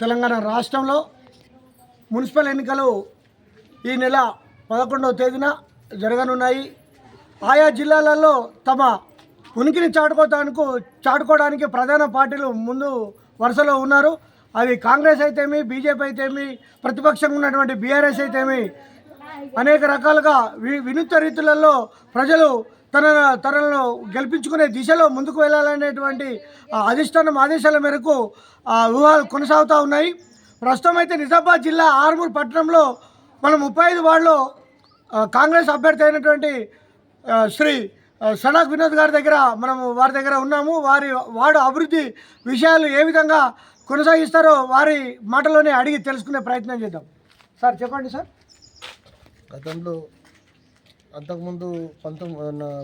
తెలంగాణ రాష్ట్రంలో మున్సిపల్ ఎన్నికలు ఈ నెల 11వ తేదీన జరగనున్నాయి. ఆయా జిల్లాలలో తమ ఉనికిని చాటుకోవడానికి ప్రధాన పార్టీలు ముందు వరుసలో ఉన్నారు. అవి కాంగ్రెస్ అయితేమి, బీజేపీ అయితేమి, ప్రతిపక్షంగా ఉన్నటువంటి బీఆర్ఎస్ అయితేమి అనేక రకాలుగా వినూత్న రీతులలో ప్రజలు తనను గెలిపించుకునే దిశలో ముందుకు వెళ్ళాలనేటువంటి అధిష్టానం ఆదేశాల మేరకు వ్యూహాలు కొనసాగుతూ ఉన్నాయి. ప్రస్తుతం అయితే నిజామాబాద్ జిల్లా ఆర్మూర్ పట్టణంలో మనం 35 వార్డులో కాంగ్రెస్ అభ్యర్థి అయినటువంటి శ్రీ సడాక్ వినోద్ గారి దగ్గర వారి దగ్గర ఉన్నాము. వార్డు అభివృద్ధి విషయాలు ఏ విధంగా కొనసాగిస్తారో వారి మాటలోనే అడిగి తెలుసుకునే ప్రయత్నం చేద్దాం. సార్ చెప్పండి సార్. గతంలో అంతకుముందు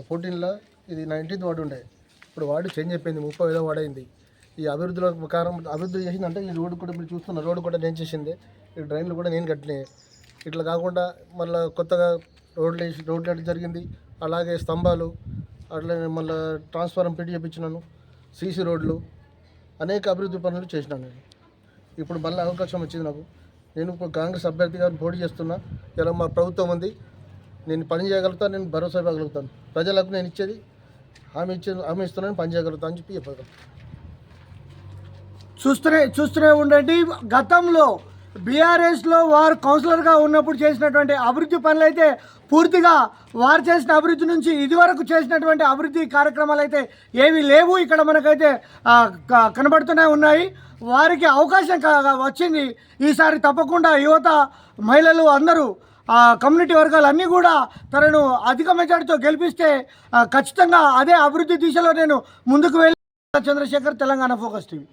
14లో ఇది 19th వార్డు ఉండే. ఇప్పుడు వార్డు చేంజ్ అయిపోయింది, 35వ వార్డు అయింది. ఈ అభివృద్ధిలో ప్రకారం అభివృద్ధి చేసిందంటే ఈ రోడ్డు కూడా మీరు చూస్తున్న రోడ్డు కూడా నేను చేసిందే, ఈ డ్రైన్లు కూడా నేను కట్టినాయి. ఇట్లా కాకుండా మళ్ళీ కొత్తగా రోడ్లు జరిగింది. అలాగే స్తంభాలు, అట్లనే మళ్ళీ ట్రాన్స్ఫారం పెట్టి చేయించినాను, సీసీ రోడ్లు, అనేక అభివృద్ధి పనులు చేసినాను నేను. ఇప్పుడు మళ్ళీ అవకాశం వచ్చింది నాకు. నేను కాంగ్రెస్ అభ్యర్థిగా పోటీ చేస్తున్నా. ఇలా మా ప్రభుత్వం ఉంది, నేను పని చేయగలుగుతాను, నేను భరోసా ఇవ్వగలుగుతాను. ప్రజలకు నేను ఇచ్చేది హామీ ఇస్తున్నాను, పని చేయగలుగుతాను అని చెప్పి చెప్పగలను. చూస్తూనే ఉండండి. గతంలో బీఆర్ఎస్లో వారు కౌన్సిలర్గా ఉన్నప్పుడు చేసినటువంటి అభివృద్ధి పనులు అయితే పూర్తిగా వారు చేసిన అభివృద్ధి నుంచి ఇదివరకు చేసినటువంటి అభివృద్ధి కార్యక్రమాలు అయితే ఏవి లేవు ఇక్కడ మనకైతే కనబడుతూనే ఉన్నాయి. వారికి అవకాశం వచ్చింది. ఈసారి తప్పకుండా యువత, మహిళలు అందరూ కమ్యూనిటీ వర్గాలు అన్నీ కూడా తనను అధిక మెజార్టీతో గెలిపిస్తే ఖచ్చితంగా అదే అభివృద్ధి దిశలో నేను ముందుకు వెళ్ళి. Chandrashekar, Telangana focus TV.